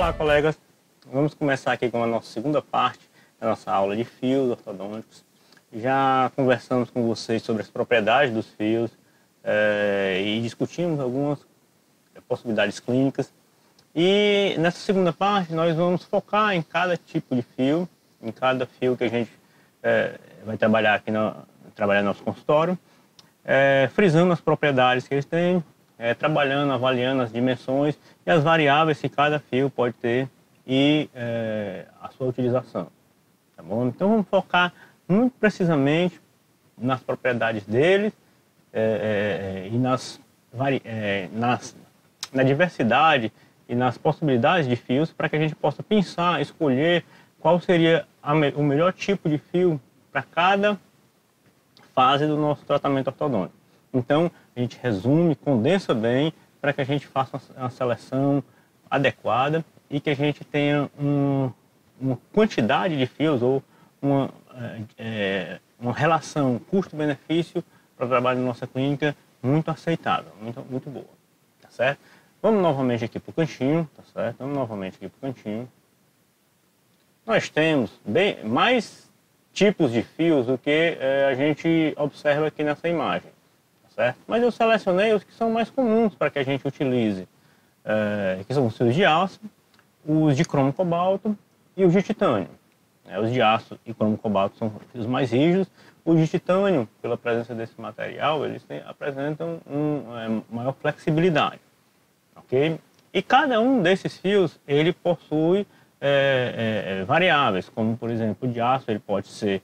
Olá, colegas. Vamos começar aqui com a nossa segunda parte da nossa aula de fios ortodônticos. Já conversamos com vocês sobre as propriedades dos fios e discutimos algumas possibilidades clínicas. E nessa segunda parte nós vamos focar em cada tipo de fio, em cada fio que a gente vai trabalhar aqui no nosso consultório, frisando as propriedades que eles têm, trabalhando, avaliando as dimensões e as variáveis que cada fio pode ter e a sua utilização. Tá bom? Então vamos focar muito precisamente nas propriedades deles e na diversidade e nas possibilidades de fios para que a gente possa pensar, escolher qual seria o melhor tipo de fio para cada fase do nosso tratamento ortodôntico. Então, a gente resume, condensa bem para que a gente faça uma seleção adequada e que a gente tenha uma quantidade de fios ou uma relação custo-benefício para o trabalho da nossa clínica muito aceitável, muito boa, tá certo? Vamos novamente aqui para o cantinho, tá certo? Vamos novamente aqui para o cantinho. Nós temos mais tipos de fios do que a gente observa aqui nessa imagem, tá certo? Mas eu selecionei os que são mais comuns para que a gente utilize, que são os fios de aço, os de cromo cobalto e os de titânio. Os de aço e cromo cobalto são fios mais rígidos. Os de titânio, pela presença desse material, eles apresentam maior flexibilidade. Okay? E cada um desses fios ele possui variáveis, como por exemplo o de aço ele pode ser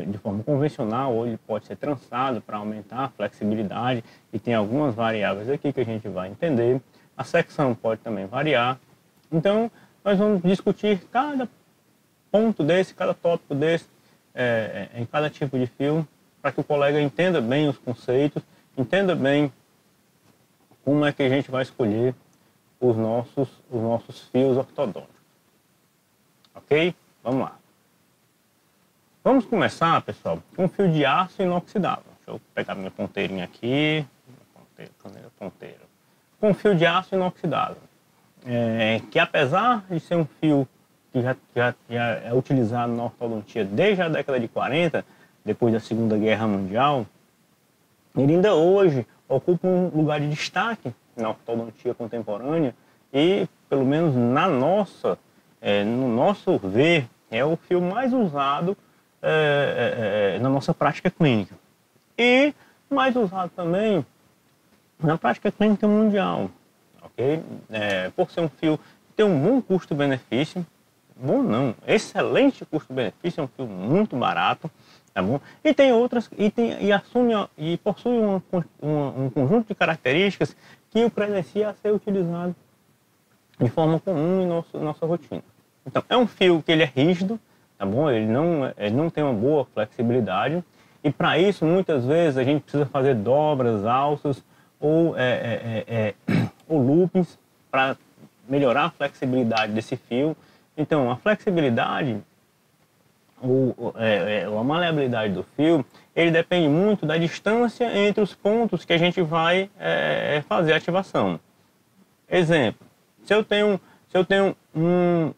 de forma convencional ou ele pode ser trançado para aumentar a flexibilidade e tem algumas variáveis aqui que a gente vai entender. A secção pode também variar. Então nós vamos discutir cada ponto desse, cada tópico desse em cada tipo de fio para que o colega entenda bem os conceitos, entenda bem como é que a gente vai escolher os nossos fios ortodônticos. Ok? Vamos lá. Vamos começar, pessoal, com o fio de aço inoxidável. Deixa eu pegar minha ponteirinha aqui. Ponteiro. Com o fio de aço inoxidável. Que apesar de ser um fio que já é utilizado na ortodontia desde a década de 40, depois da Segunda Guerra Mundial, ele ainda hoje ocupa um lugar de destaque na ortodontia contemporânea e, pelo menos no nosso ver, é o fio mais usado na nossa prática clínica. E mais usado também na prática clínica mundial. Okay? Por ser um fio que tem um bom custo-benefício, bom não, excelente custo-benefício, é um fio muito barato. Tá bom? E tem outras, e possui um conjunto de características que o credencia a ser utilizado de forma comum em nossa rotina. Então, é um fio que ele é rígido, tá bom? Ele não tem uma boa flexibilidade, e para isso, muitas vezes, a gente precisa fazer dobras, alças ou loopings para melhorar a flexibilidade desse fio. Então, a flexibilidade a maleabilidade do fio, ele depende muito da distância entre os pontos que a gente vai fazer a ativação. Exemplo, se eu tenho um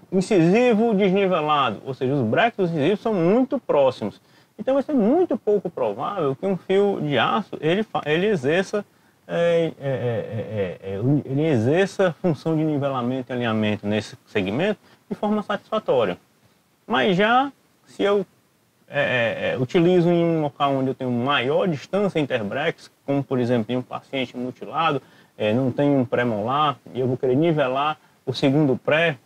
incisivo desnivelado, ou seja, os brackets incisivos são muito próximos, então vai ser muito pouco provável que um fio de aço ele exerça a função de nivelamento e alinhamento nesse segmento de forma satisfatória. Mas já se eu utilizo em um local onde eu tenho maior distância interbrackets, como por exemplo em um paciente mutilado, não tenho um pré-molar e eu vou querer nivelar o segundo pré,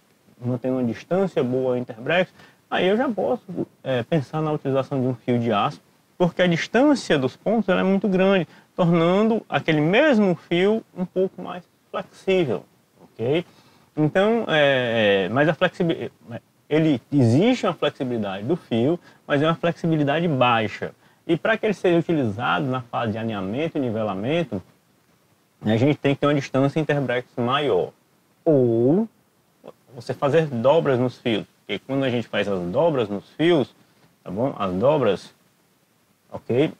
mantendo uma distância boa interbrackets, aí eu já posso pensar na utilização de um fio de aço, porque a distância dos pontos ela é muito grande, tornando aquele mesmo fio um pouco mais flexível, ok? Então, mas existe uma flexibilidade do fio, mas é uma flexibilidade baixa. E para que ele seja utilizado na fase de alinhamento e nivelamento, a gente tem que ter uma distância interbrackets maior. Ou você fazer dobras nos fios, porque quando a gente faz as dobras nos fios, tá bom? As dobras, ok?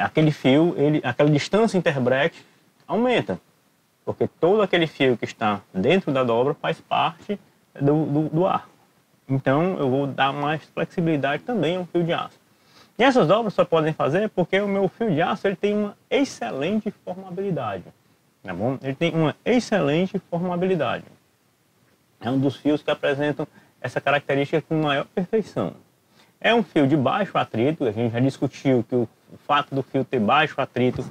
Aquele fio, aquela distância interbracket aumenta. porque todo aquele fio que está dentro da dobra faz parte do arco. Então eu vou dar mais flexibilidade também ao fio de aço. E essas dobras só podem fazer porque o meu fio de aço ele tem uma excelente formabilidade. Tá bom? Ele tem uma excelente formabilidade. É um dos fios que apresentam essa característica com maior perfeição. É um fio de baixo atrito, a gente já discutiu que o fato do fio ter baixo atrito,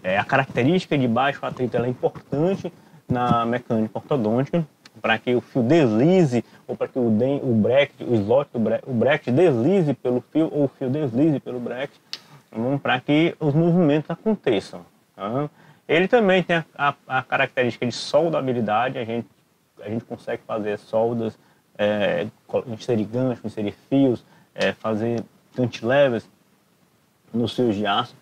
a característica de baixo atrito ela é importante na mecânica ortodôntica, para que o fio deslize, ou para que o slot o bracket deslize pelo fio, ou o fio deslize pelo bracket, para que os movimentos aconteçam. Tá? Ele também tem a característica de soldabilidade, a gente consegue fazer soldas, inserir gancho, inserir fios, fazer cantilevers nos fios de aço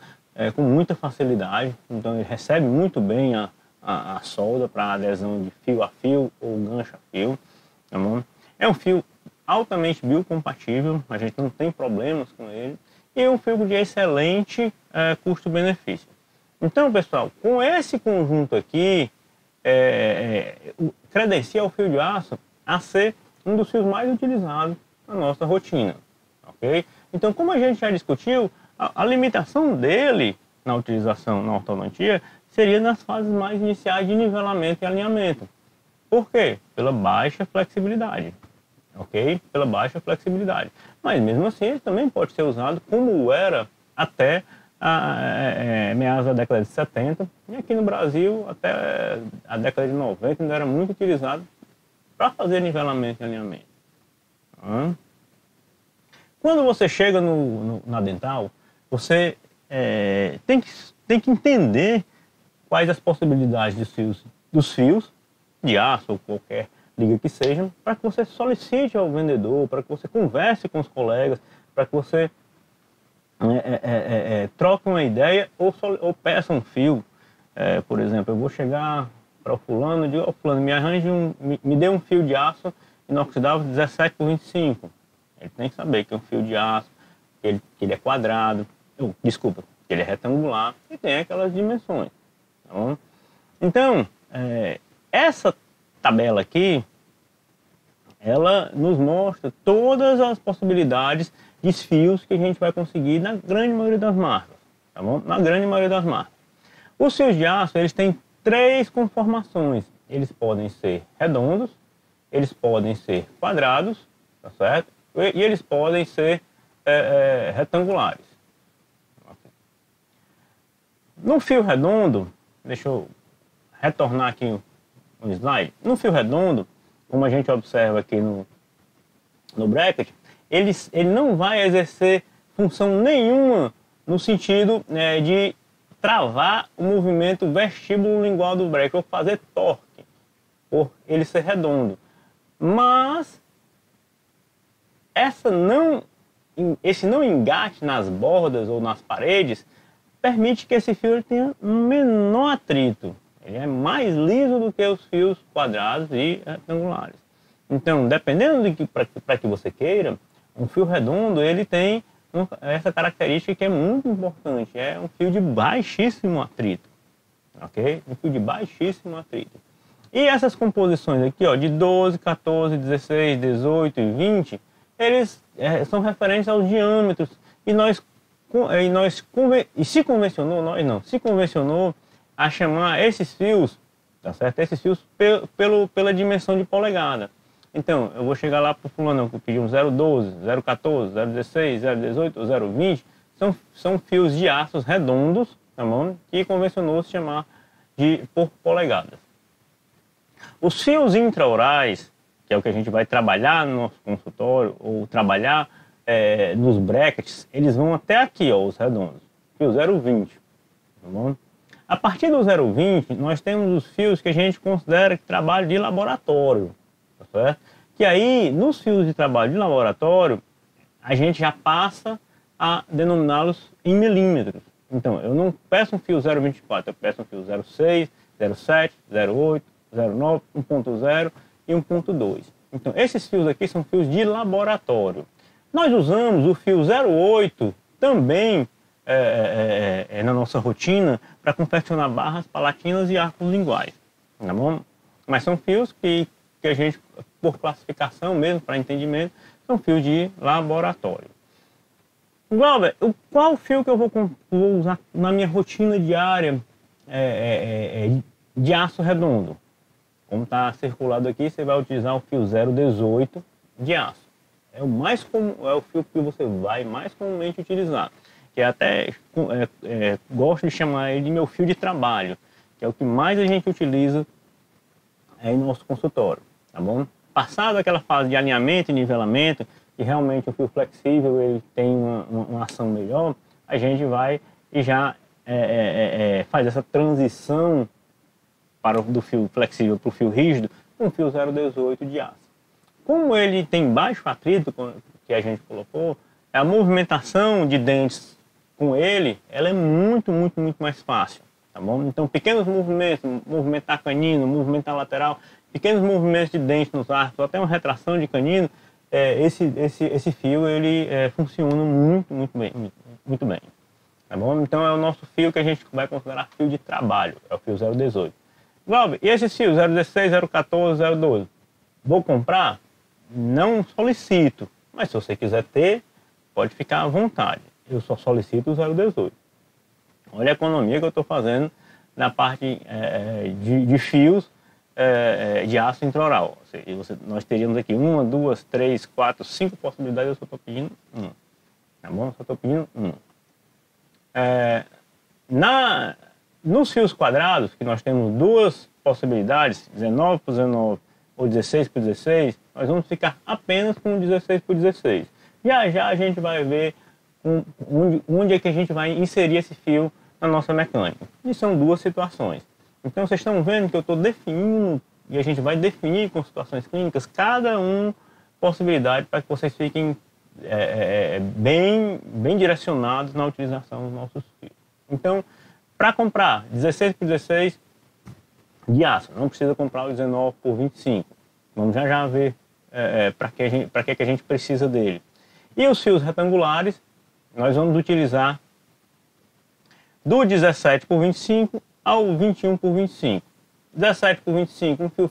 com muita facilidade. Então ele recebe muito bem a solda para adesão de fio a fio ou gancho a fio. Tá bom? É um fio altamente biocompatível, a gente não tem problemas com ele, e é um fio de excelente custo-benefício. Então, pessoal, com esse conjunto aqui, credencia o fio de aço a ser um dos fios mais utilizados na nossa rotina, ok? Então, como a gente já discutiu, a limitação dele na utilização na ortodontia seria nas fases mais iniciais de nivelamento e alinhamento. Por quê? Pela baixa flexibilidade, ok? Pela baixa flexibilidade. Mas mesmo assim, ele também pode ser usado como era até meados da década de 70, e aqui no Brasil até a década de 90 ainda era muito utilizado para fazer nivelamento e alinhamento. Quando você chega na dental, você tem que entender quais as possibilidades dos fios de aço ou qualquer liga que sejam, para que você solicite ao vendedor, para que você converse com os colegas, para que você troque uma ideia ou peça um fio. Por exemplo, eu vou chegar para o fulano e digo: "Ó, fulano, me dê um fio de aço inoxidável 17 por 25. Ele tem que saber que é um fio de aço, que ele é quadrado, desculpa, que ele é retangular e tem aquelas dimensões. Tá bom? Então, essa tabela aqui, ela nos mostra todas as possibilidades de fios que a gente vai conseguir na grande maioria das marcas. Tá bom? Na grande maioria das marcas. Os fios de aço, eles têm 3 conformações. Eles podem ser redondos, eles podem ser quadrados, tá certo? E eles podem ser retangulares. No fio redondo, deixa eu retornar aqui um slide. No fio redondo, como a gente observa aqui no bracket, ele não vai exercer função nenhuma no sentido de travar o movimento vestíbulo lingual do bracket, ou fazer torque, por ele ser redondo. Mas esse não engate nas bordas ou nas paredes permite que esse fio tenha um menor atrito. Ele é mais liso do que os fios quadrados e retangulares. Então, dependendo para que você queira, um fio redondo ele tem essa característica que é muito importante. É um fio de baixíssimo atrito. Ok? Um fio de baixíssimo atrito. E essas composições aqui, ó, de 12, 14, 16, 18 e 20, eles são referentes aos diâmetros. Se convencionou a chamar esses fios, tá certo? Esses fios pela dimensão de polegada. Então, eu vou chegar lá para o fulano, eu pedi um 0,12, 0,14, 0,16, 0,18, 0,20, são fios de aços redondos, tá bom? Que convencionou se chamar por polegadas. Os fios intraorais, que é o que a gente vai trabalhar no nosso consultório, ou trabalhar nos brackets, eles vão até aqui, ó, os redondos, fio 0,20, tá bom? A partir do 0,20, nós temos os fios que a gente considera que trabalho de laboratório, tá certo? Que aí, nos fios de trabalho de laboratório, a gente já passa a denominá-los em milímetros. Então, eu não peço um fio 0,24, eu peço um fio 0,6, 0,7, 0,8, 0,9, 1,0 e 1,2. Então, esses fios aqui são fios de laboratório. Nós usamos o fio 0,8 também na nossa rotina para confeccionar barras palatinas e arcos linguais, tá bom? Mas são fios que a gente, por classificação mesmo, para entendimento, são fios de laboratório. Glauber, qual fio que eu vou usar na minha rotina diária de aço redondo? Como está circulado aqui, você vai utilizar o fio 018 de aço. É o fio que você vai mais comumente utilizar. Que até gosto de chamar ele de meu fio de trabalho, que é o que mais a gente utiliza em nosso consultório, tá bom? Passado aquela fase de alinhamento e nivelamento, que realmente o fio flexível ele tem uma ação melhor, a gente vai e já faz essa transição do fio flexível para o fio rígido com o fio 018 de aço. Como ele tem baixo atrito, que a gente colocou, a movimentação de dentes com ele, ela é muito mais fácil, tá bom? Então, pequenos movimentos, movimentar canino, movimentar lateral, pequenos movimentos de dente nos arcos, até uma retração de canino, esse fio, ele funciona muito bem, tá bom? Então, é o nosso fio que a gente vai considerar fio de trabalho, é o fio 018. Glauber, e esses fios 016, 014, 012? Vou comprar? Não solicito, mas se você quiser ter, pode ficar à vontade. Eu só solicito o 018. Olha a economia que eu estou fazendo na parte de fios de aço intraoral. Ou seja, nós teríamos aqui 1, 2, 3, 4, 5 possibilidades, eu só estou pedindo 1. Tá bom? Só estou pedindo 1. Nos fios quadrados, que nós temos duas possibilidades, 19 por 19 ou 16 por 16, nós vamos ficar apenas com 16 por 16. Já a gente vai ver onde é que a gente vai inserir esse fio na nossa mecânica. E são duas situações. Então vocês estão vendo que eu estou definindo, e a gente vai definir com situações clínicas, cada possibilidade para que vocês fiquem bem direcionados na utilização dos nossos fios. Então, para comprar 16 por 16 de aço, não precisa comprar o 19 por 25. Vamos já ver para que a gente precisa dele. E os fios retangulares, nós vamos utilizar do 17 por 25 ao 21 por 25. 17 por 25, um fio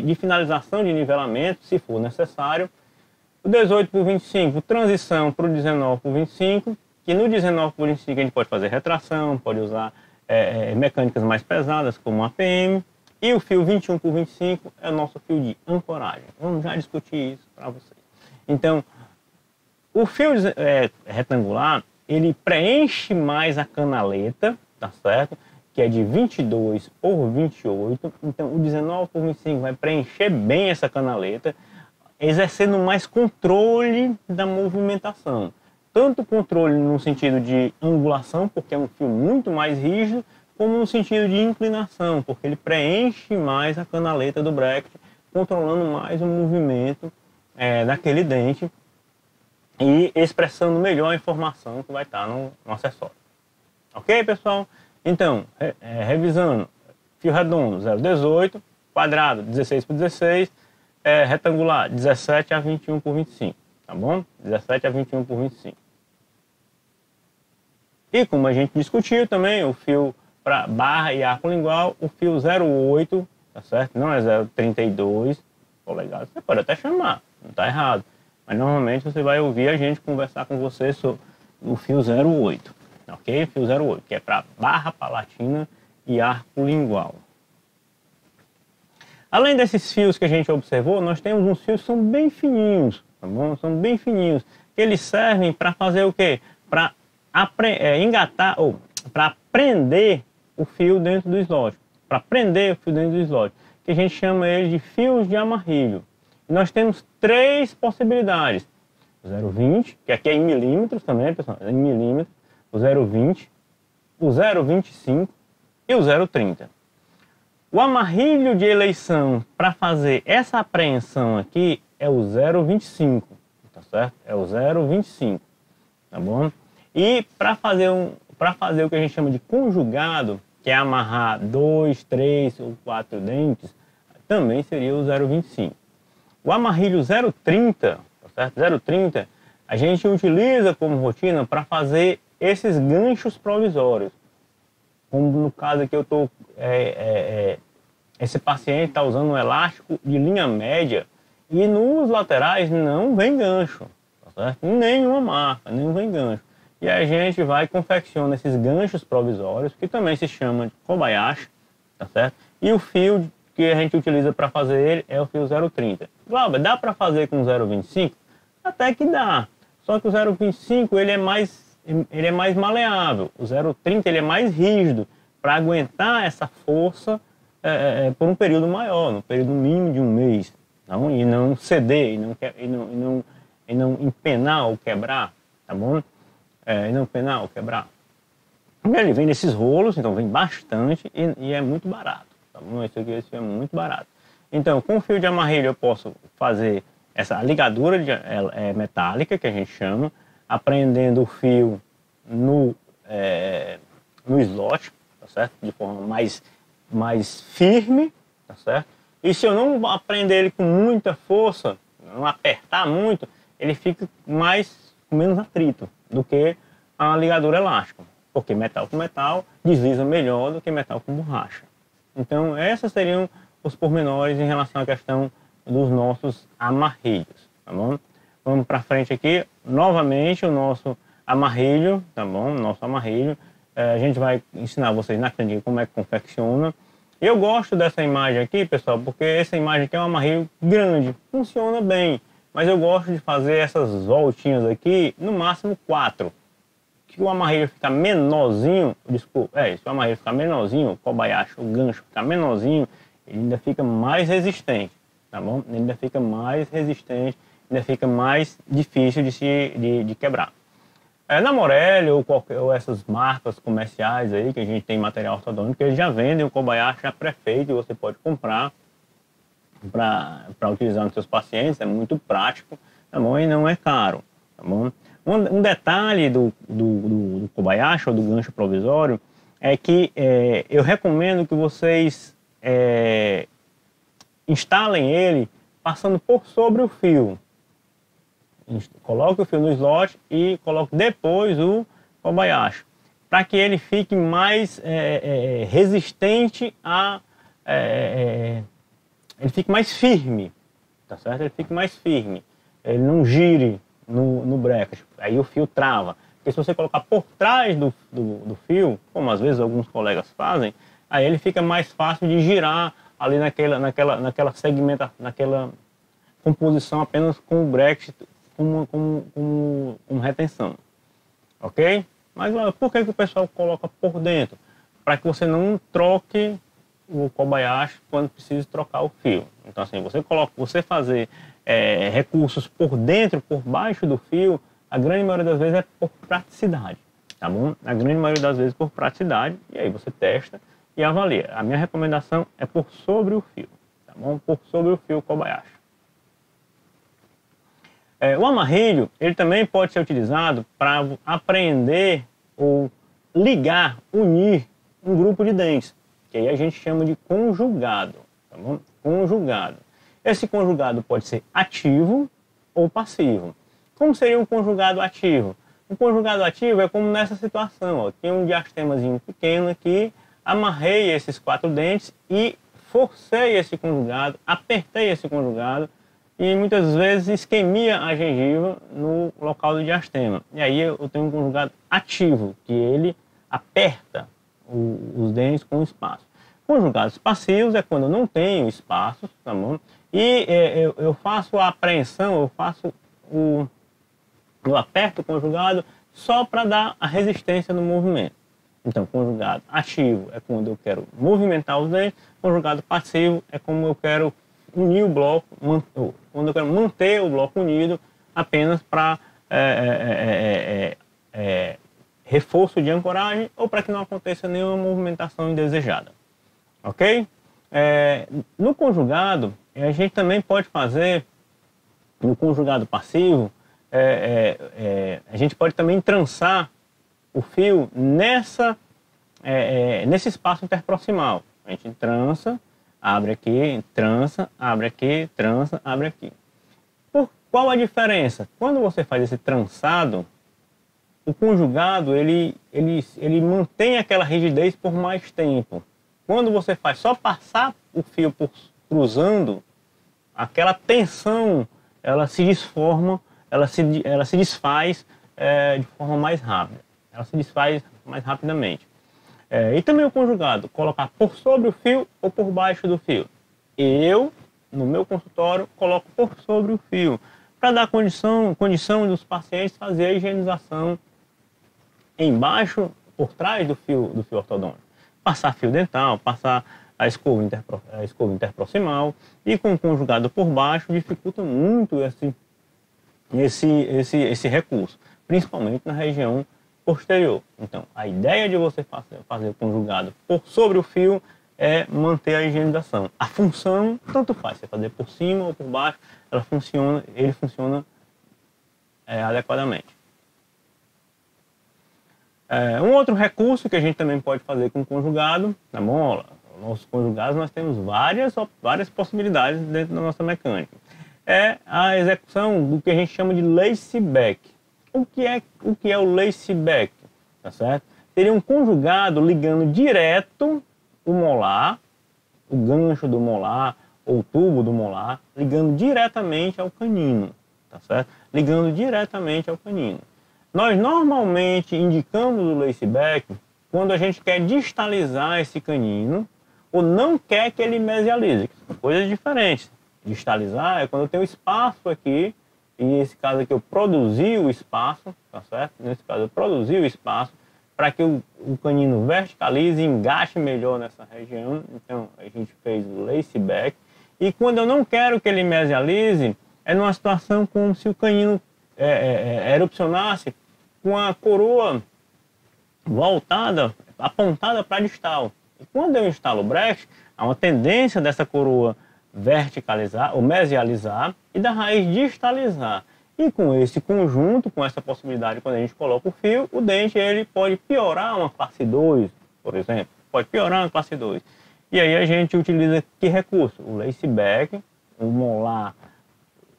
de finalização de nivelamento, se for necessário. O 18 por 25, transição para o 19 por 25, que no 19 por 25 a gente pode fazer retração, pode usar mecânicas mais pesadas, como APM. E o fio 21 por 25 é o nosso fio de ancoragem. Vamos já discutir isso para vocês. Então, o fio retangular, ele preenche mais a canaleta, tá certo? Que é de 22 por 28. Então, o 19 por 25 vai preencher bem essa canaleta, exercendo mais controle da movimentação. Tanto controle no sentido de angulação, porque é um fio muito mais rígido, como no sentido de inclinação, porque ele preenche mais a canaleta do bracket, controlando mais o movimento daquele dente e expressando melhor a informação que vai estar no acessório. Ok, pessoal? Então, revisando, fio redondo 0,18, quadrado 16 por 16, retangular 17 a 21 por 25, tá bom? 17 a 21 por 25. E como a gente discutiu também, o fio para barra e arco lingual, o fio 0,8, tá certo? Não é 0,32 polegadas, você pode até chamar, não está errado. Mas normalmente você vai ouvir a gente conversar com você sobre o fio 0,8, ok? Fio 0,8, que é para barra palatina e arco lingual. Além desses fios que a gente observou, nós temos uns fios que são bem fininhos, tá bom? São bem fininhos. Eles servem para fazer o quê? Para engatar, ou para prender o fio dentro do slot. Para prender o fio dentro do slot, que a gente chama ele de fios de amarrilho. E nós temos três possibilidades. O 0,20, que aqui é em milímetros também, pessoal, é em milímetros. O 0,20, o 0,25 e o 0,30. O amarrilho de eleição para fazer essa apreensão aqui é o 0,25, tá certo? É o 0,25, tá bom? E para fazer o que a gente chama de conjugado, que é amarrar 2, 3 ou 4 dentes, também seria o 0,25. O amarrilho 0,30, tá certo? 0,30 a gente utiliza como rotina para fazer esses ganchos provisórios. Como no caso aqui eu estou, esse paciente está usando um elástico de linha média e nos laterais não vem gancho, tá certo? Nenhuma marca, não vem gancho. E a gente vai e confecciona esses ganchos provisórios, que também se chama de Kobayashi, tá certo? E o fio que a gente utiliza para fazer ele é o fio 0,30. Glauber, dá para fazer com 0,25? Até que dá. Só que o 0,25 ele é mais maleável. O 0,30 ele é mais rígido para aguentar essa força por um período maior, no período mínimo de um mês. Não? E não ceder, e não empenar ou quebrar, tá bom? E não empenar ou quebrar. Ele vem nesses rolos, então vem bastante e é muito barato. Tá bom? Esse é muito barato. Então, com o fio de amarrilho eu posso fazer essa ligadura metálica, que a gente chama, aprendendo o fio no slot, tá certo? De forma mais firme, tá certo? E se eu não aprender ele com muita força, não apertar muito, ele fica com menos atrito do que a ligadura elástica. Porque metal com metal desliza melhor do que metal com borracha. Então, esses seriam os pormenores em relação à questão dos nossos amarrilhos, tá bom? Vamos para frente aqui, novamente o nosso amarrilho, tá bom? Nosso amarrilho, a gente vai ensinar vocês na clínica como é que confecciona. Eu gosto dessa imagem aqui, pessoal, porque essa imagem aqui é um amarrilho grande, funciona bem, mas eu gosto de fazer essas voltinhas aqui, no máximo 4. Se o amarrilho ficar menorzinho, se o amarrilho ficar menorzinho, o Kobayashi, o gancho ficar menorzinho, ele ainda fica mais resistente, tá bom? Ele ainda fica mais resistente, ainda fica mais difícil de quebrar. Na Morelli ou essas marcas comerciais aí que a gente tem material ortodôntico, eles já vendem o Kobayashi já pré-feito e você pode comprar para utilizar nos seus pacientes, é muito prático, tá bom? E não é caro, tá bom? Um detalhe do Kobayashi ou do gancho provisório é que eu recomendo que vocês instalem ele passando por sobre o fio. Coloque o fio no slot e coloque depois o Kobayashi, para que ele fique mais resistente ele fique mais firme, tá certo? Ele fique mais firme, ele não gire no bracket, aí o fio trava. Porque se você colocar por trás do fio, como às vezes alguns colegas fazem, aí ele fica mais fácil de girar ali naquela composição apenas com o bracket com retenção, ok? Mas por que o pessoal coloca por dentro? Para que você não troque o Kobayashi quando precisa trocar o fio. Então assim, você fazer recursos por dentro, por baixo do fio, a grande maioria das vezes é por praticidade, tá bom? A grande maioria das vezes por praticidade, e aí você testa e avalia. A minha recomendação é por sobre o fio, tá bom? Por sobre o fio Kobayashi. O amarrilho, ele também pode ser utilizado para apreender ou ligar, unir um grupo de dentes, que aí a gente chama de conjugado, tá bom? Conjugado. Esse conjugado pode ser ativo ou passivo. Como seria um conjugado ativo? Um conjugado ativo é como nessa situação, ó, tem um diastemazinho pequeno aqui, amarrei esses 4 dentes e forcei esse conjugado, apertei esse conjugado e muitas vezes isquemia a gengiva no local do diastema. E aí eu tenho um conjugado ativo, que ele aperta os dentes com espaço. Conjugados passivos é quando eu não tenho espaço, tá bom? E eu faço a apreensão, eu aperto o conjugado só para dar a resistência no movimento. Então, conjugado ativo é quando eu quero movimentar os dentes, conjugado passivo é como eu quero unir o bloco, quando eu quero manter o bloco unido apenas para reforço de ancoragem ou para que não aconteça nenhuma movimentação indesejada. Ok? No conjugado, a gente também pode fazer, no conjugado passivo, a gente pode também trançar o fio nesse espaço interproximal. A gente trança, abre aqui, trança, abre aqui, trança, abre aqui. Qual a diferença? Quando você faz esse trançado, o conjugado, ele mantém aquela rigidez por mais tempo. Quando você faz só passar o fio cruzando, aquela tensão, ela se desforma, ela se desfaz de forma mais rápida. Ela se desfaz mais rapidamente. E também o conjugado, colocar por sobre o fio ou por baixo do fio. Eu, no meu consultório, coloco por sobre o fio, para dar condição dos pacientes fazer a higienização embaixo, por trás do fio ortodôntico. Passar fio dental, passar a escova interproximal, e com o conjugado por baixo dificulta muito esse recurso, principalmente na região posterior. Então, a ideia de você fazer o conjugado por sobre o fio é manter a higienização. A função, tanto faz, você fazer por cima ou por baixo, ele funciona adequadamente. Um outro recurso que a gente também pode fazer com o conjugado, na mola, nossos conjugados, nós temos várias possibilidades dentro da nossa mecânica. É a execução do que a gente chama de lace back. O que é o lace back? Tá certo? Seria um conjugado ligando direto o molar, o gancho do molar ou o tubo do molar, ligando diretamente ao canino, tá certo? Ligando diretamente ao canino. Nós normalmente indicamos o lace back quando a gente quer distalizar esse canino ou não quer que ele mesialize, que são coisas diferentes. Distalizar é quando eu tenho espaço aqui, e nesse caso aqui eu produzi o espaço, tá certo? Nesse caso eu produzi o espaço para que o canino verticalize e engaixe melhor nessa região. Então a gente fez o lace back. E quando eu não quero que ele mesialize, é numa situação como se o canino erupcionasse com a coroa voltada, apontada para distal. E quando eu instalo o brecht, há uma tendência dessa coroa verticalizar ou mesializar e da raiz distalizar. E com esse conjunto, com essa possibilidade, quando a gente coloca o fio, o dente ele pode piorar uma classe 2, por exemplo. Pode piorar uma classe 2. E aí a gente utiliza que recurso? O lace back, o molar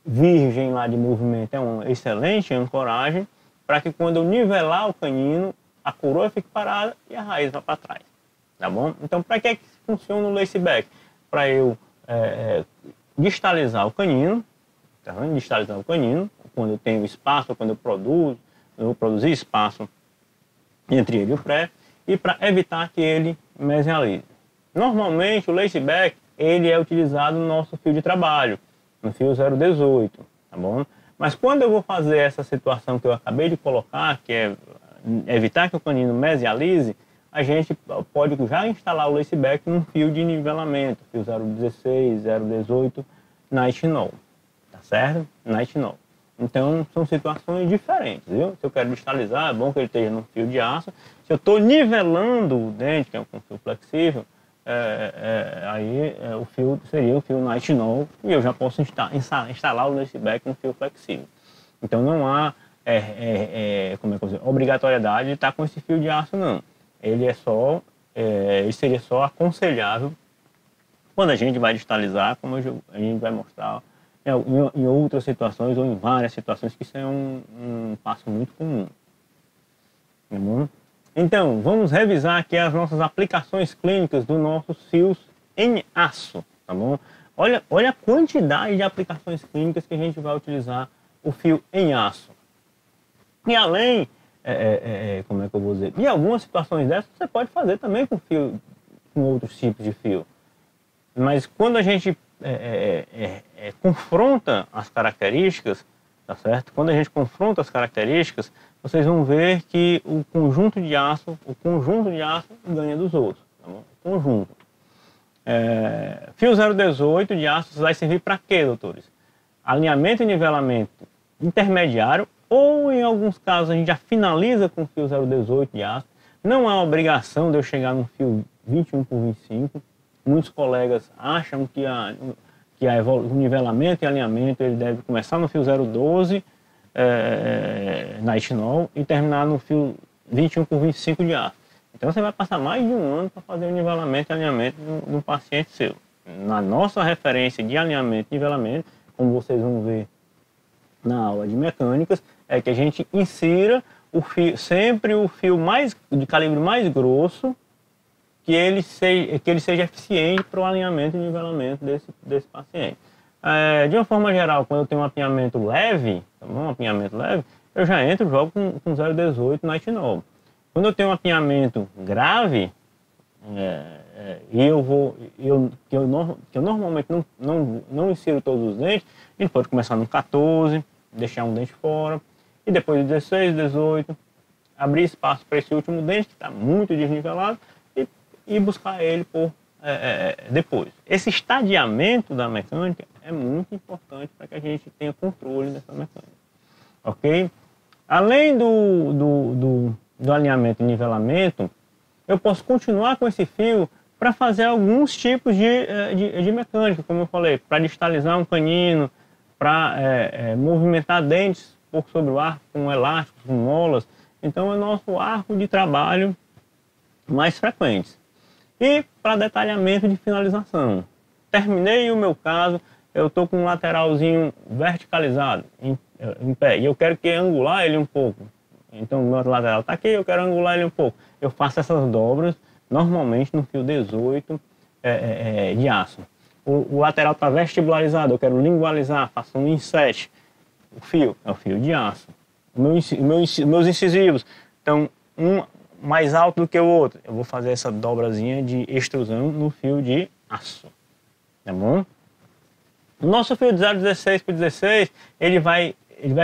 virgem lá de movimento é uma excelente ancoragem para que quando eu nivelar o canino, a coroa fique parada e a raiz vá para trás. Tá bom? Então, para que funciona o lace back? Para eu distalizar o canino, tá vendo? Distalizar o canino, quando eu tenho espaço, quando eu vou produzir espaço entre ele e o pré, e para evitar que ele mesialize. Normalmente o lace back ele é utilizado no nosso fio de trabalho, no fio 018, tá bom? Mas quando eu vou fazer essa situação que eu acabei de colocar, que é evitar que o canino mesialize, a gente pode já instalar o lace back num fio de nivelamento, fio 016, 018, nitinol, tá certo? Nitinol. Então, são situações diferentes, viu? Se eu quero distalizar, é bom que ele esteja num fio de aço. Se eu estou nivelando o dente, que é um fio flexível, o fio seria o fio nitinol e eu já posso instalar o lace back no fio flexível. Então, não há obrigatoriedade de estar com esse fio de aço, não. Ele seria só aconselhável quando a gente vai distalizar, como a gente vai mostrar em outras situações ou em várias situações, que isso é um passo muito comum. Tá bom? Então, vamos revisar aqui as nossas aplicações clínicas dos nossos fios em aço, tá bom? Olha a quantidade de aplicações clínicas que a gente vai utilizar o fio em aço. E além, como é que eu vou dizer? Em algumas situações dessas, você pode fazer também com outros tipos de fio. Mas quando a gente confronta as características, tá certo? Quando a gente confronta as características, vocês vão ver que o conjunto de aço ganha dos outros, tá bom? O conjunto. Fio 018 de aço vai servir para quê, doutores? Alinhamento e nivelamento intermediário, ou em alguns casos a gente já finaliza com fio 018 de aço. Não há obrigação de eu chegar num fio 21 por 25. Muitos colegas acham que o nivelamento e alinhamento ele deve começar no fio 012 nitinol e terminar no fio 21 por 25 de aço. Então você vai passar mais de um ano para fazer o nivelamento e alinhamento de um paciente seu. Na nossa referência de alinhamento e nivelamento, como vocês vão ver na aula de mecânicas, é que a gente insira sempre o fio de calibre mais grosso, que ele seja eficiente para o alinhamento e nivelamento desse paciente. De uma forma geral, quando eu tenho um apinhamento leve, tá bom? Um apinhamento leve, eu já entro e jogo com 0,18 nitinol. Quando eu tenho um apinhamento grave, eu normalmente não insiro todos os dentes, a gente pode começar no 14, deixar um dente fora, e depois de 16, 18, abrir espaço para esse último dente que está muito desnivelado e buscar ele depois. Esse estadiamento da mecânica é muito importante para que a gente tenha controle dessa mecânica, ok? Além do alinhamento e nivelamento, eu posso continuar com esse fio para fazer alguns tipos de mecânica, como eu falei, para distalizar um canino, para movimentar dentes por sobre o arco com elásticos, com molas. Então é nosso arco de trabalho mais frequente. E para detalhamento de finalização. Terminei o meu caso, eu estou com um lateralzinho verticalizado em pé e eu quero angular ele um pouco. Então o meu lateral está aqui, eu quero angular ele um pouco. Eu faço essas dobras normalmente no fio 18 de aço. O lateral está vestibularizado, eu quero lingualizar, faço um inset. O fio é o fio de aço. Meus incisivos estão um mais alto do que o outro. Eu vou fazer essa dobrazinha de extrusão no fio de aço. Tá bom? O nosso fio de 0,16 por 16, ele vai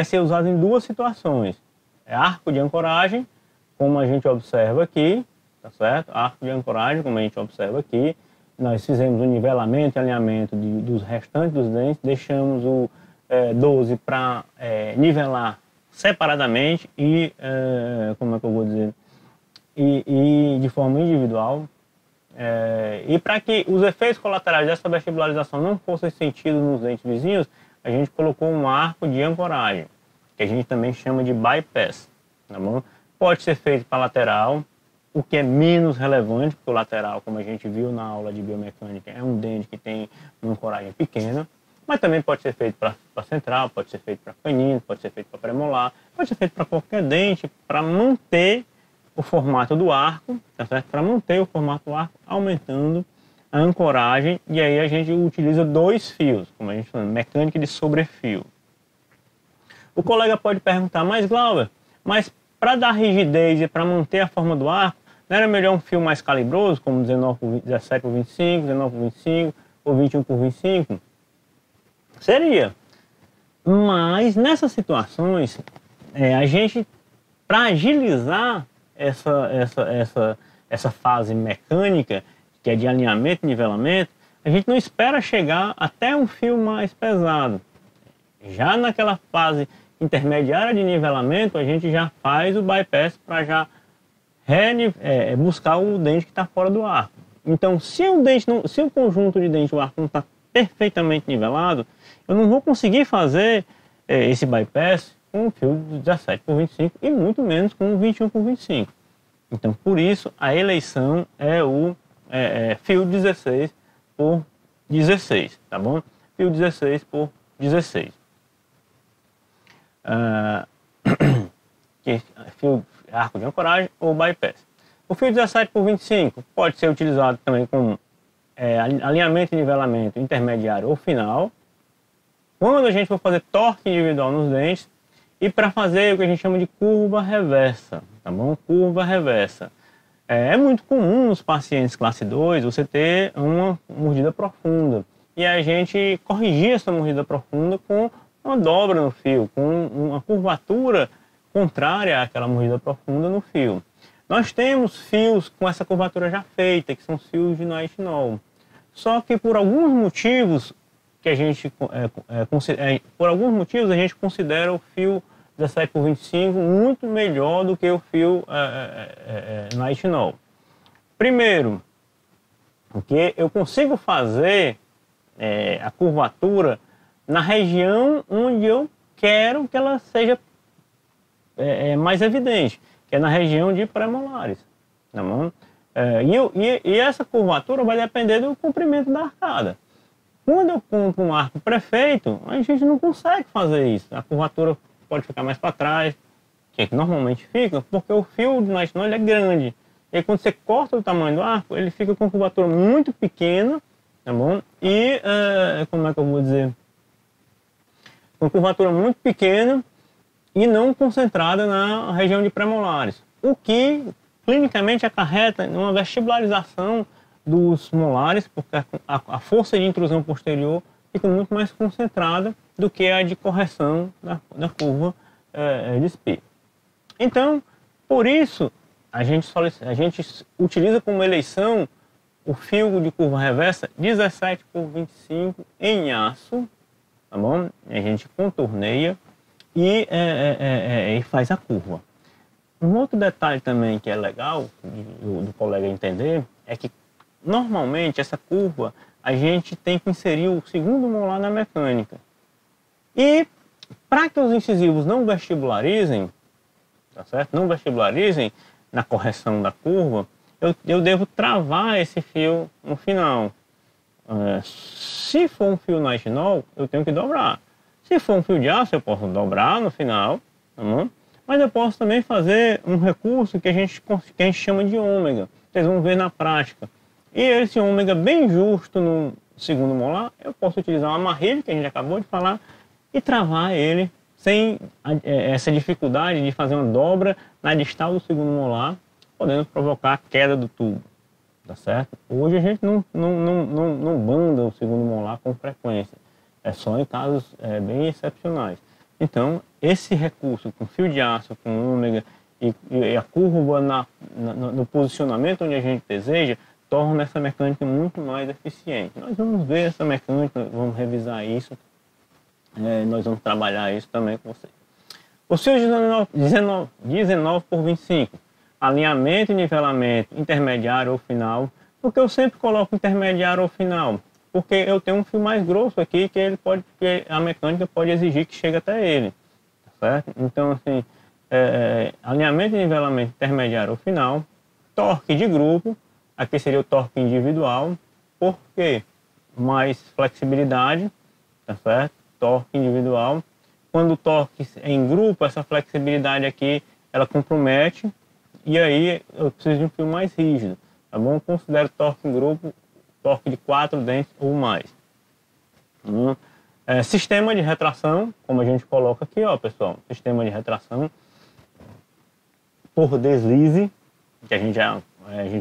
ser usado em duas situações. É arco de ancoragem, como a gente observa aqui, tá certo? Arco de ancoragem, como a gente observa aqui. Nós fizemos o nivelamento e alinhamento dos restantes dos dentes, deixamos o 12 para nivelar separadamente e, como é que eu vou dizer, e de forma individual. E para que os efeitos colaterais dessa vestibularização não fossem sentidos nos dentes vizinhos, a gente colocou um arco de ancoragem, que a gente também chama de bypass, tá bom? Pode ser feito para lateral, o que é menos relevante, porque o lateral, como a gente viu na aula de biomecânica, é um dente que tem uma ancoragem pequena, mas também pode ser feito para central, pode ser feito para canino, pode ser feito para premolar, pode ser feito para qualquer dente, para manter o formato do arco, tá certo? Para manter o formato do arco, aumentando a ancoragem, e aí a gente utiliza dois fios, como a gente chama, mecânica de sobrefio. O colega pode perguntar, mas Glauber, mas para dar rigidez e para manter a forma do arco, não era melhor um fio mais calibroso, como 17 por 25, 19 por 25 ou 21 por 25? Seria. Mas nessas situações, a gente, para agilizar essa fase mecânica, que é de alinhamento e nivelamento, a gente não espera chegar até um fio mais pesado. Já naquela fase intermediária de nivelamento, a gente já faz o bypass para já buscar o dente que está fora do arco. Então, se o conjunto de dente, o arco não está perfeitamente nivelado, eu não vou conseguir fazer esse bypass com um fio de 17 por 25 e muito menos com um 21 por 25. Então, por isso, a eleição é o fio 16 por 16, tá bom? Fio 16 por 16. Fio arco de ancoragem ou bypass. O fio 17 por 25 pode ser utilizado também com alinhamento e nivelamento intermediário ou final, quando a gente for fazer torque individual nos dentes e para fazer o que a gente chama de curva reversa, tá bom? Curva reversa. É muito comum nos pacientes classe 2 você ter uma mordida profunda e a gente corrigir essa mordida profunda com uma dobra no fio, com uma curvatura contrária àquela mordida profunda no fio. Nós temos fios com essa curvatura já feita, que são fios de nitinol. Só que por alguns motivos que a gente considera o fio 17 por 25 muito melhor do que o fio nitinol. Primeiro, porque eu consigo fazer a curvatura na região onde eu quero que ela seja mais evidente, que é na região de premolares, tá bom? E essa curvatura vai depender do comprimento da arcada. Quando eu compro um arco pré-feito, a gente não consegue fazer isso. A curvatura pode ficar mais para trás, que normalmente fica, porque o fio de nitinol ele é grande. E aí, quando você corta o tamanho do arco, ele fica com curvatura muito pequena, tá bom? E, como é que eu vou dizer? Com curvatura muito pequena e não concentrada na região de premolares. O que, clinicamente, acarreta uma vestibularização dos molares, porque a força de intrusão posterior fica muito mais concentrada do que a de correção da curva de Spee. Então, por isso, a gente utiliza como eleição o fio de curva reversa 17 por 25 em aço, tá bom? A gente contorneia e faz a curva. Um outro detalhe também que é legal do colega entender é que normalmente essa curva a gente tem que inserir o segundo molar na mecânica. E para que os incisivos não vestibularizem, tá certo? Não vestibularizem na correção da curva, eu devo travar esse fio no final. Se for um fio nitinol, eu tenho que dobrar. Se for um fio de aço, eu posso dobrar no final, tá bom? Mas eu posso também fazer um recurso que a gente chama de ômega. Vocês vão ver na prática. E esse ômega bem justo no segundo molar, eu posso utilizar uma amarrilha, que a gente acabou de falar, e travar ele sem essa dificuldade de fazer uma dobra na distal do segundo molar, podendo provocar a queda do tubo, tá certo? Hoje a gente não banda o segundo molar com frequência, é só em casos bem excepcionais. Então, esse recurso com fio de aço, com ômega e a curva no posicionamento onde a gente deseja, torna essa mecânica muito mais eficiente. Nós vamos ver essa mecânica, vamos revisar isso, nós vamos trabalhar isso também com vocês. Os fios 19 por 25, alinhamento e nivelamento intermediário ou final. Porque eu sempre coloco intermediário ou final? Porque eu tenho um fio mais grosso aqui que a mecânica pode exigir que chegue até ele, tá certo? Então, assim, alinhamento e nivelamento intermediário ou final, torque de grupo, aqui seria o torque individual, porque mais flexibilidade, tá certo? Torque individual. Quando o torque é em grupo, essa flexibilidade aqui, ela compromete, e aí eu preciso de um fio mais rígido, tá bom? Eu considero torque em grupo, torque de 4 dentes ou mais. Sistema de retração, como a gente coloca aqui, ó, pessoal, sistema de retração por deslize, que a gente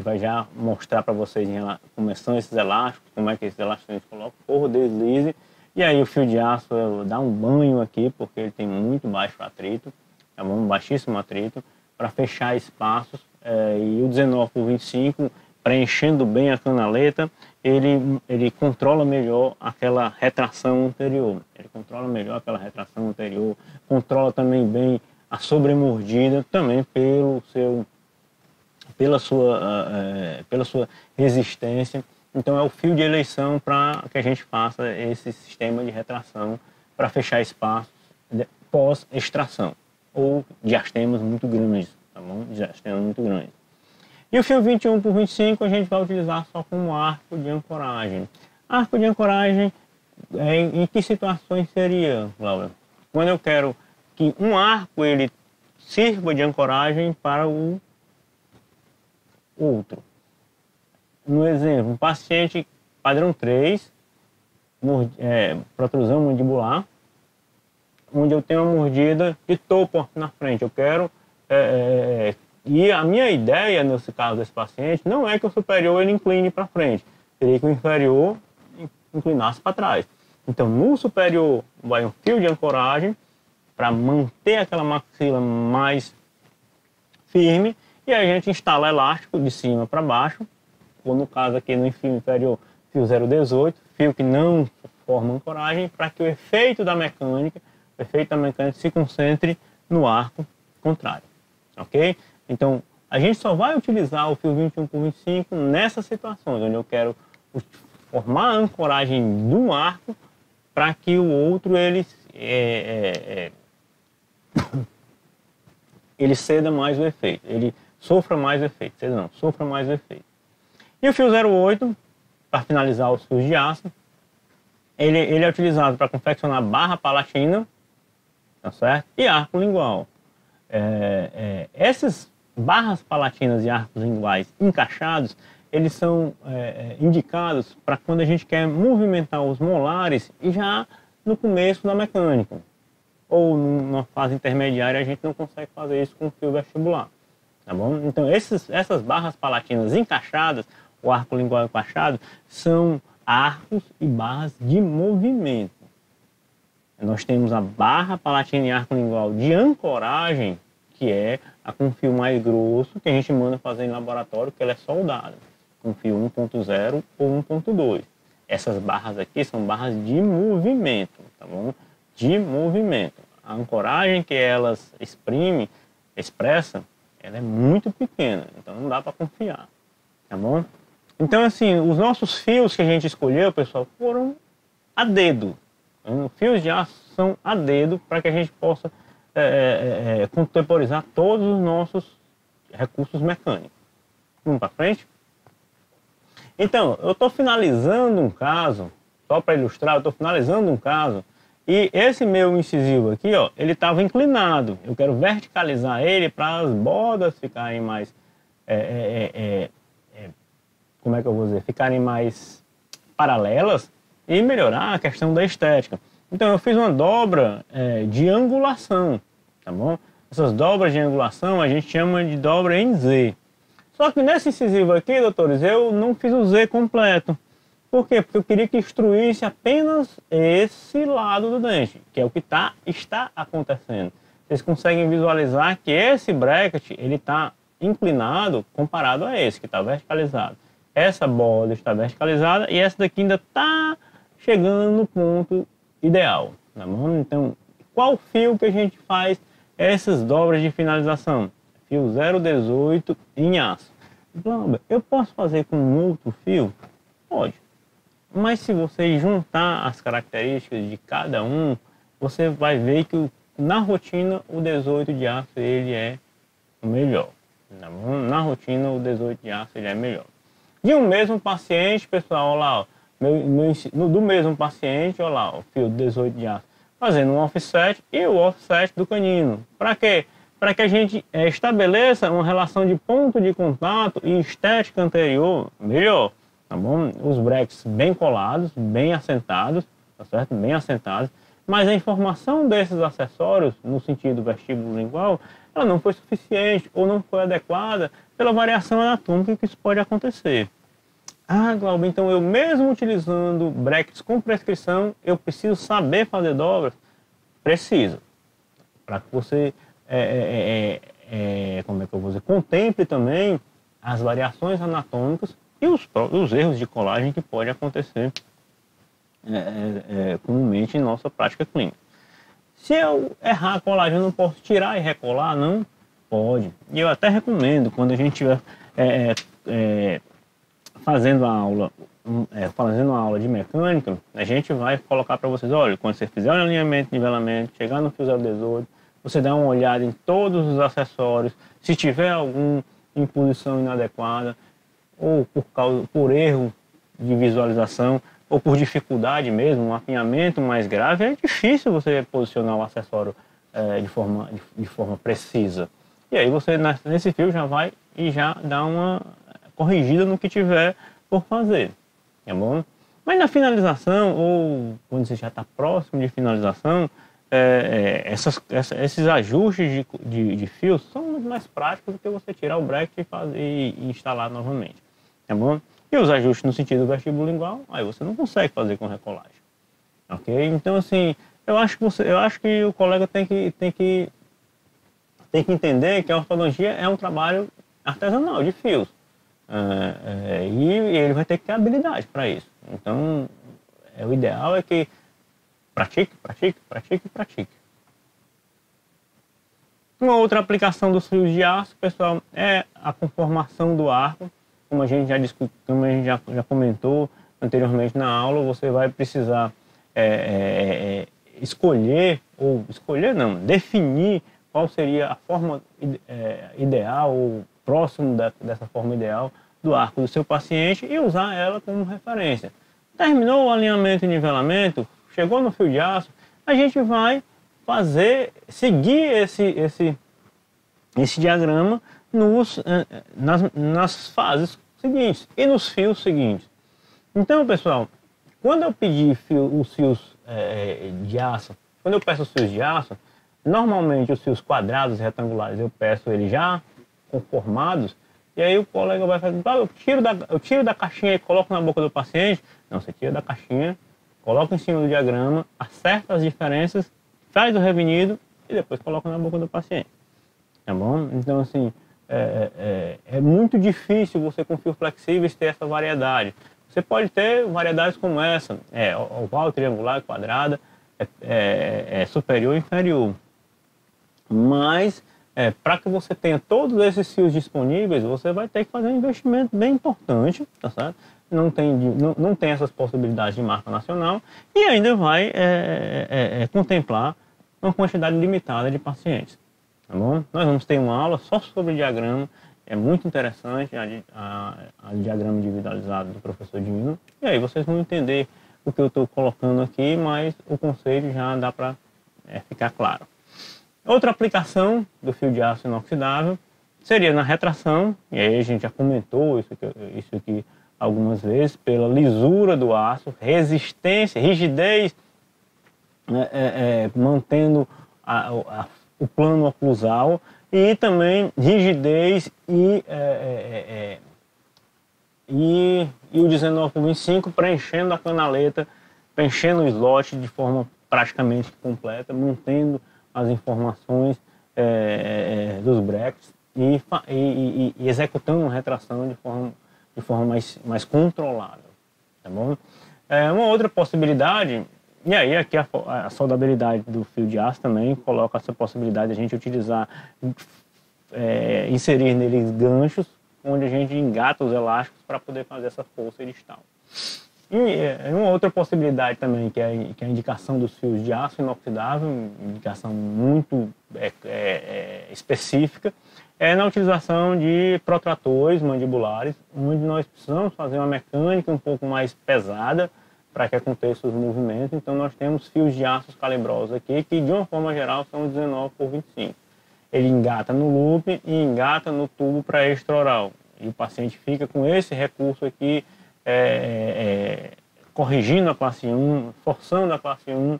vai já mostrar para vocês como são esses elásticos, como é que esses elásticos a gente coloca por deslize. E aí o fio de aço dá um banho aqui, porque ele tem muito baixo atrito, tá bom? Baixíssimo atrito, para fechar espaços. E o 19 por 25, preenchendo bem a canaleta, ele controla melhor aquela retração anterior. Ele controla melhor aquela retração anterior, controla também bem a sobremordida, também pela sua resistência. Então é o fio de eleição para que a gente faça esse sistema de retração para fechar espaços pós-extração ou diastemas muito grandes, tá bom? Diastemas muito grandes. E o fio 21 por 25 a gente vai utilizar só como arco de ancoragem. Arco de ancoragem, em que situações seria, Laura? Quando eu quero que um arco ele sirva de ancoragem para o outro. No exemplo, um paciente padrão 3, protrusão mandibular, onde eu tenho uma mordida de topo na frente. Eu quero... e a minha ideia, nesse caso desse paciente, não é que o superior ele incline para frente. Seria que o inferior inclinasse para trás. Então, no superior vai um fio de ancoragem para manter aquela maxila mais firme. E aí a gente instala elástico de cima para baixo, ou no caso aqui no fio inferior, fio 018, fio que não forma ancoragem, para que o efeito da mecânica se concentre no arco contrário, ok? Então, a gente só vai utilizar o fio 21 por 25 nessas situações, onde eu quero formar a ancoragem do arco para que o outro ele ceda mais o efeito, ele sofra mais o efeito, sofra mais o efeito. E o fio 08, para finalizar os fios de aço, ele é utilizado para confeccionar barra palatina, tá certo? E arco lingual. Essas barras palatinas e arcos linguais encaixados, eles são indicados para quando a gente quer movimentar os molares e já no começo da mecânica. Ou numa fase intermediária a gente não consegue fazer isso com o fio vestibular. Tá bom? Então essas barras palatinas encaixadas, o arco lingual encaixado, são arcos e barras de movimento. Nós temos a barra palatina e arco lingual de ancoragem, que é a com fio mais grosso, que a gente manda fazer em laboratório, que ela é soldada, com fio 1.0 ou 1.2. Essas barras aqui são barras de movimento, tá bom? De movimento. A ancoragem que elas expressam, ela é muito pequena, então não dá para confiar, tá bom? Então, assim, os nossos fios que a gente escolheu, pessoal, foram a dedo. Fios de aço são a dedo para que a gente possa contemporizar todos os nossos recursos mecânicos. Vamos para frente? Então, eu estou finalizando um caso, só para ilustrar, eu estou finalizando um caso, e esse meu incisivo aqui, ó, ele estava inclinado. Eu quero verticalizar ele para as bordas ficarem mais, como é que eu vou dizer, ficarem mais paralelas e melhorar a questão da estética. Então eu fiz uma dobra de angulação, tá bom? Essas dobras de angulação a gente chama de dobra em Z. Só que nesse incisivo aqui, doutores, eu não fiz o Z completo. Por quê? Porque eu queria que instruísse apenas esse lado do dente, que é o que está acontecendo. Vocês conseguem visualizar que esse bracket ele está inclinado comparado a esse, que está verticalizado. Essa borda está verticalizada e essa daqui ainda está chegando no ponto ideal. Tá bom? Então, qual fio que a gente faz essas dobras de finalização? Fio 018 em aço. Eu posso fazer com outro fio? Pode. Mas se você juntar as características de cada um, você vai ver que na rotina o 18 de aço ele é o melhor. Tá bom? Na rotina o 18 de aço ele é melhor. De um mesmo paciente, pessoal, olha lá, ó, do mesmo paciente, olha lá, o fio 18 de aço, fazendo um offset e o offset do canino. Para quê? Para que a gente estabeleça uma relação de ponto de contato e estética anterior melhor. Tá bom? Os brackets bem colados, bem assentados, tá certo? Bem assentados, mas a informação desses acessórios, no sentido vestíbulo lingual, ela não foi suficiente ou não foi adequada pela variação anatômica que isso pode acontecer. Ah, Glauber, então eu mesmo utilizando brackets com prescrição, eu preciso saber fazer dobras? Precisa. Para que você, como é que eu vou dizer, contemple também as variações anatômicas e os erros de colagem que podem acontecer comumente em nossa prática clínica. Se eu errar a colagem, eu não posso tirar e recolar? Não pode. E eu até recomendo, quando a gente estiver fazendo a aula de mecânica, a gente vai colocar para vocês, olha, quando você fizer o alinhamento, nivelamento, chegar no fio 018, você dá uma olhada em todos os acessórios, se tiver algum em posição inadequada, ou por erro de visualização, ou por dificuldade mesmo, um afinhamento mais grave, é difícil você posicionar o acessório de forma precisa. E aí você, nesse fio, já vai e já dá uma corrigida no que tiver por fazer, tá bom? Mas na finalização, ou quando você já está próximo de finalização, esses ajustes de fios são muito mais práticos do que você tirar o bracket e instalar novamente, tá bom? E os ajustes no sentido vestíbulo lingual, aí você não consegue fazer com recolagem, ok? Então, assim, eu acho que o colega tem que entender que a ortodontia é um trabalho artesanal de fios. E ele vai ter que ter habilidade para isso. Então, o ideal é que pratique. Uma outra aplicação dos fios de aço, pessoal, é a conformação do arco. Como a gente já comentou anteriormente na aula, você vai precisar definir qual seria a forma ideal ou próximo dessa forma ideal do arco do seu paciente e usar ela como referência. Terminou o alinhamento e nivelamento, chegou no fio de aço, a gente vai seguir esse diagrama nas fases seguintes e nos fios seguintes. Então, pessoal, quando eu pedir os fios de aço, quando eu peço os fios de aço, normalmente os fios quadrados e retangulares eu peço eles já conformados, e aí o colega vai fazer, eu tiro da caixinha e coloco na boca do paciente. Não, você tira da caixinha, coloca em cima do diagrama, acerta as diferenças, faz o revenido e depois coloca na boca do paciente. Tá bom? Então, assim, é muito difícil você com fios flexíveis ter essa variedade. Você pode ter variedades como essa, oval, triangular, quadrada, superior e inferior. Mas, para que você tenha todos esses fios disponíveis, você vai ter que fazer um investimento bem importante, tá certo? Não tem essas possibilidades de marca nacional e ainda vai contemplar uma quantidade limitada de pacientes. Tá bom? Nós vamos ter uma aula só sobre diagrama, é muito interessante a diagrama individualizado do professor Dino, e aí vocês vão entender o que eu estou colocando aqui, mas o conceito já dá para ficar claro. Outra aplicação do fio de aço inoxidável seria na retração, e aí a gente já comentou isso aqui algumas vezes, pela lisura do aço, resistência, rigidez, mantendo o plano oclusal, e também rigidez e o 19/25 preenchendo a canaleta, preenchendo o slot de forma praticamente completa, mantendo as informações dos brackets e executando uma retração de forma mais controlada, tá bom? Uma outra possibilidade, e aí aqui a soldabilidade do fio de aço também coloca essa possibilidade de a gente utilizar, inserir neles ganchos, onde a gente engata os elásticos para poder fazer essa força eristal. E uma outra possibilidade também, que é a indicação dos fios de aço inoxidável, indicação muito específica, é na utilização de protratores mandibulares, onde nós precisamos fazer uma mecânica um pouco mais pesada para que aconteçam os movimentos. Então nós temos fios de aço calibrosos aqui, que de uma forma geral são 19/25. Ele engata no loop e engata no tubo pré-extraoral. E o paciente fica com esse recurso aqui, corrigindo a classe 1, forçando a classe 1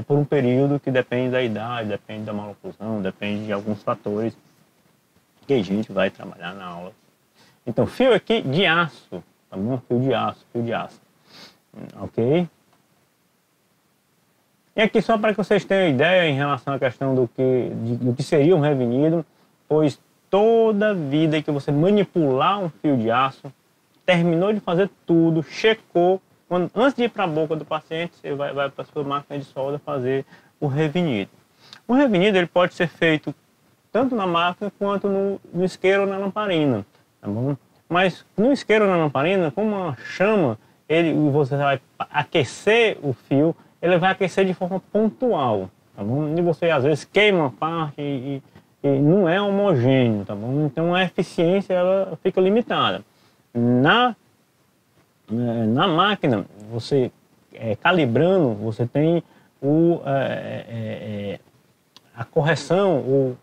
por um período que depende da idade, depende da maloclusão, depende de alguns fatores que a gente vai trabalhar na aula. Então, fio aqui de aço, tá bom? Fio de aço, ok? E aqui só para que vocês tenham ideia em relação à questão do que seria um revenido, pois toda vida que você manipular um fio de aço, terminou de fazer tudo, checou, antes de ir para a boca do paciente, você vai para a sua máquina de solda fazer o revenido. O revenido ele pode ser feito tanto na máquina quanto no isqueiro ou na lamparina, tá bom? Mas no isqueiro ou na lamparina, como uma chama, você vai aquecer o fio, ele vai aquecer de forma pontual, tá bom? E você às vezes queima uma parte e não é homogêneo, tá bom? Então a eficiência ela fica limitada. Na máquina, você calibrando, você tem a correção,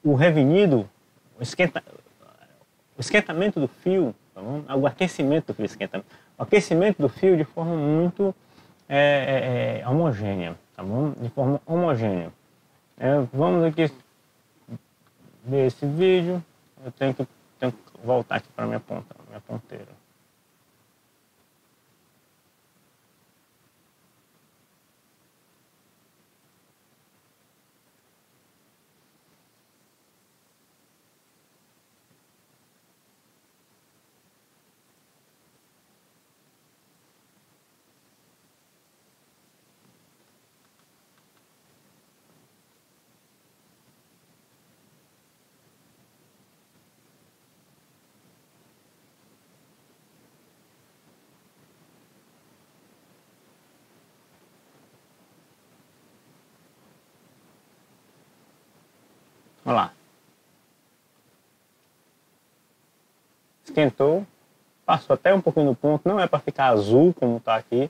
o revenido, o esquentamento do fio, tá bom? O aquecimento do fio, o aquecimento do fio de forma muito homogênea, tá bom? De forma homogênea. Vamos aqui ver esse vídeo. Eu tenho que voltar aqui para minha ponteira. Olha lá. Esquentou, passou até um pouquinho do ponto, não é para ficar azul como está aqui,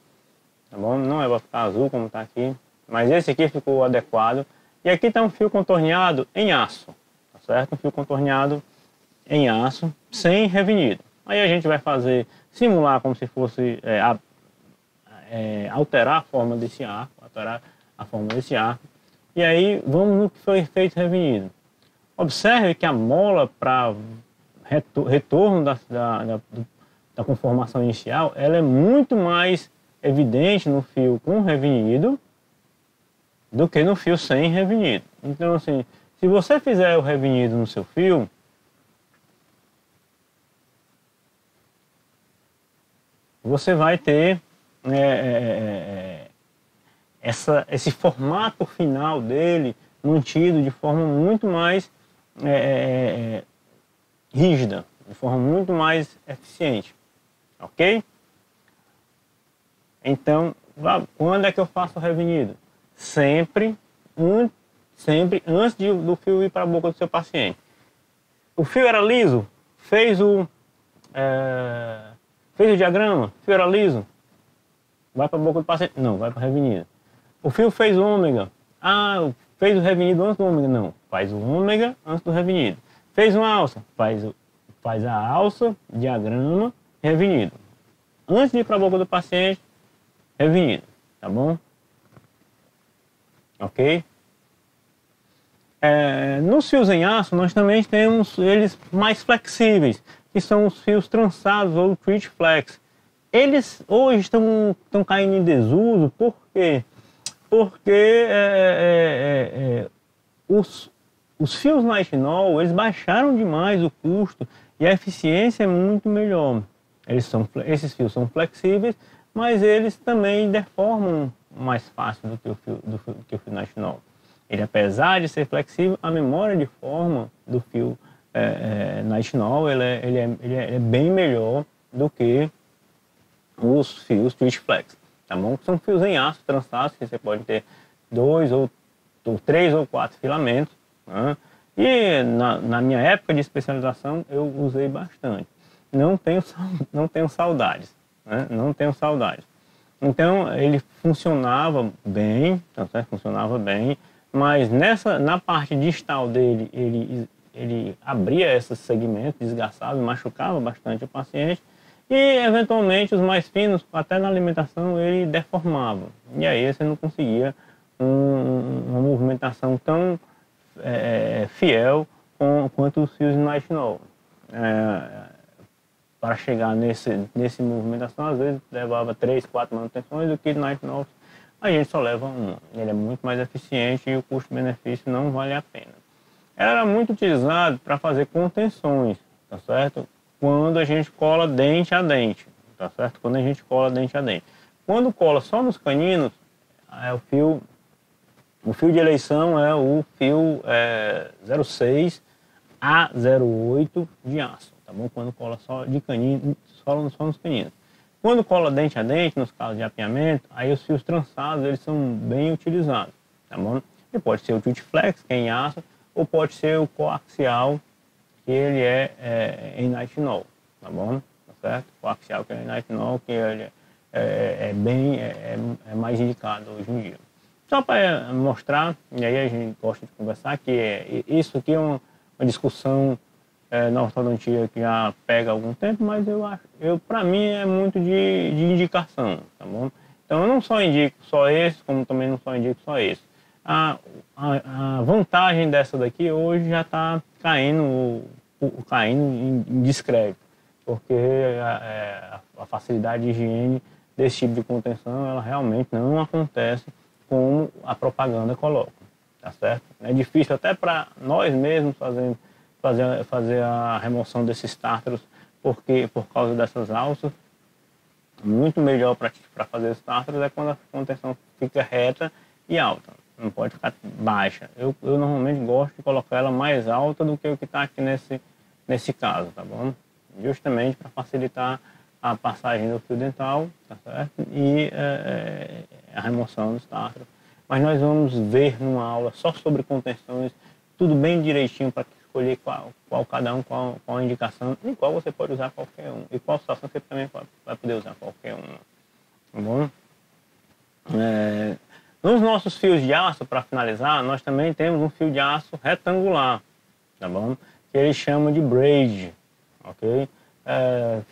tá bom? Não é para ficar azul como está aqui, mas esse aqui ficou adequado. E aqui está um fio contorneado em aço, tá certo? Um fio contorneado em aço, sem revenido. Aí a gente vai simular como se fosse alterar a forma desse arco, e aí vamos no que foi feito revenido. Observe que a mola para retorno da conformação inicial, ela é muito mais evidente no fio com revenido do que no fio sem revenido. Então, assim, se você fizer o revenido no seu fio, você vai ter esse formato final dele mantido de forma muito mais rígida, de forma muito mais eficiente, ok? Então, quando é que eu faço o revenido? Sempre antes do fio ir para a boca do seu paciente. O fio era liso, fez o diagrama, o fio era liso, vai para a boca do paciente? Não, vai para a revenido. O fio fez ômega, fez o revenido antes do ômega? Não, faz o ômega antes do revenido. Fez uma alça? Faz a alça, diagrama, revenido. Antes de ir para a boca do paciente, revenido, tá bom? Ok? Nos fios em aço, nós também temos eles mais flexíveis, que são os fios trançados ou treat flex. Eles hoje estão caindo em desuso, por quê? Porque os fios nitinol, eles baixaram demais o custo e a eficiência é muito melhor. Esses fios são flexíveis, mas eles também deformam mais fácil do que o fio nitinol. Ele, apesar de ser flexível, a memória de forma do fio nitinol ele é bem melhor do que os fios twist flex, tá bom? São fios em aço trançados que você pode ter 2 ou 3 ou 4 filamentos, né? E na minha época de especialização eu usei bastante. Não tenho saudades, né? Não tenho saudades. Então ele funcionava bem, tá certo? Funcionava bem, mas na parte distal dele ele abria esses segmentos, desgastava, machucava bastante o paciente. E, eventualmente, os mais finos, até na alimentação, ele deformava. E aí você não conseguia uma movimentação tão fiel quanto os fios de nitinol. Para chegar nesse movimentação, às vezes levava 3, 4 manutenções, do que de nitinol a gente só leva uma. Ele é muito mais eficiente e o custo-benefício não vale a pena. Era muito utilizado para fazer contenções, tá certo? Quando a gente cola dente a dente, tá certo? Quando a gente cola dente a dente. Quando cola só nos caninos, o fio de eleição é o fio 06 a 08 de aço, tá bom? Quando cola só de canino, só nos caninos. Quando cola dente a dente, nos casos de apinhamento, aí os fios trançados, eles são bem utilizados, tá bom? E pode ser o twist flex, que é em aço, ou pode ser o coaxial, que ele em nitinol, tá bom? Tá certo? O coaxial que é em nitinol, que ele é mais indicado hoje em dia. Só para mostrar, e aí a gente gosta de conversar, que isso aqui é uma discussão na ortodontia que já pega algum tempo, mas para mim é muito de indicação, tá bom? Então eu não só indico só esse, como também não só indico só esse. A vantagem dessa daqui hoje já está caindo em descrédito, porque a facilidade de higiene desse tipo de contenção, ela realmente não acontece como a propaganda coloca, tá certo? É difícil até para nós mesmos fazer a remoção desses tártaros, porque por causa dessas alças, muito melhor para fazer os tártaros é quando a contenção fica reta e alta. Não pode ficar baixa. Eu normalmente gosto de colocar ela mais alta do que o que está aqui nesse caso, tá bom? Justamente para facilitar a passagem do fio dental, tá certo? E a remoção dos tártaros. Mas nós vamos ver numa aula só sobre contenções, tudo bem direitinho para escolher qual cada um, qual a indicação, e qual você pode usar qualquer um, e qual situação você também vai poder usar qualquer um, tá bom? Nos nossos fios de aço, para finalizar, nós também temos um fio de aço retangular, tá bom? Que ele chama de braid, ok?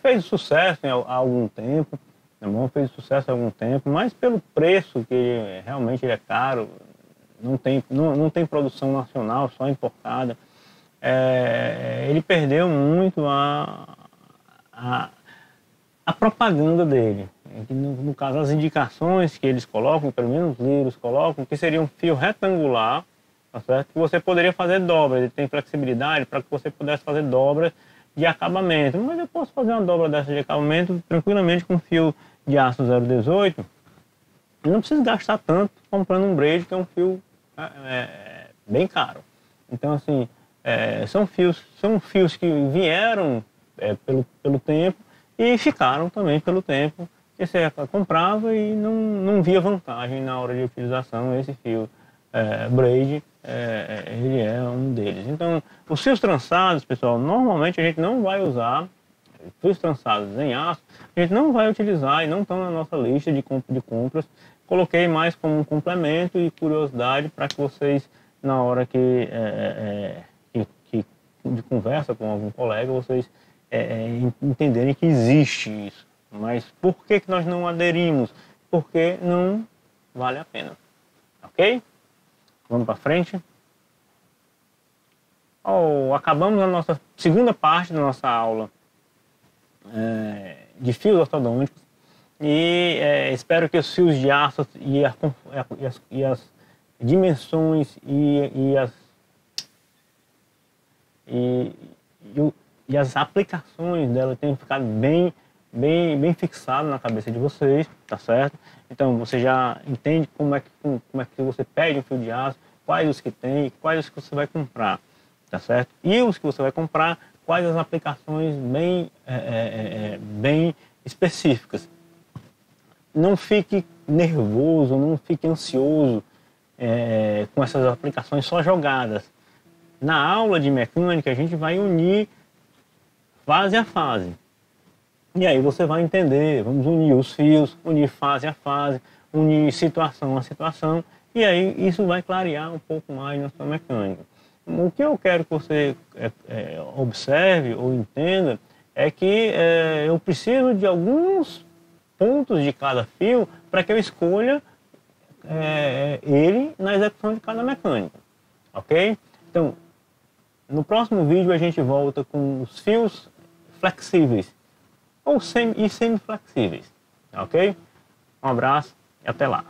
Fez sucesso há algum tempo, tá bom? Fez sucesso há algum tempo, mas pelo preço que realmente ele é caro, não tem produção nacional, só importada, ele perdeu muito a propaganda dele. No caso, as indicações que eles colocam, pelo menos os livros colocam, que seria um fio retangular, tá certo? Que você poderia fazer dobras, ele tem flexibilidade para que você pudesse fazer dobras de acabamento. Mas eu posso fazer uma dobra dessa de acabamento tranquilamente com fio de aço 018. Eu não preciso gastar tanto comprando um braid, que é um fio bem caro. Então, assim, são fios que vieram pelo tempo e ficaram também pelo tempo, que você comprava e não via vantagem na hora de utilização. Esse fio braid, ele é um deles. Então, os fios trançados, pessoal, normalmente a gente não vai usar. Fios trançados em aço, a gente não vai utilizar e não estão na nossa lista de compras. Coloquei mais como um complemento e curiosidade para que vocês, na hora que de conversa com algum colega, vocês entenderem que existe isso. Mas por que nós não aderimos? Porque não vale a pena. Ok? Vamos para frente. Acabamos a nossa segunda parte da nossa aula de fios ortodônticos e espero que os fios de aço e as dimensões e as aplicações dela tenham ficado bem fixado na cabeça de vocês, tá certo? Então você já entende como é que você pede um fio de aço, quais os que tem, quais os que você vai comprar, tá certo? E os que você vai comprar, quais as aplicações bem específicas. Não fique nervoso, não fique ansioso com essas aplicações só jogadas. Na aula de mecânica a gente vai unir fase a fase. E aí você vai entender, vamos unir os fios, unir fase a fase, unir situação a situação, e aí isso vai clarear um pouco mais na sua mecânica. O que eu quero que você observe ou entenda é que eu preciso de alguns pontos de cada fio para que eu escolha ele na execução de cada mecânica, ok? Então, no próximo vídeo a gente volta com os fios flexíveis ou semiflexíveis, ok? Um abraço e até lá!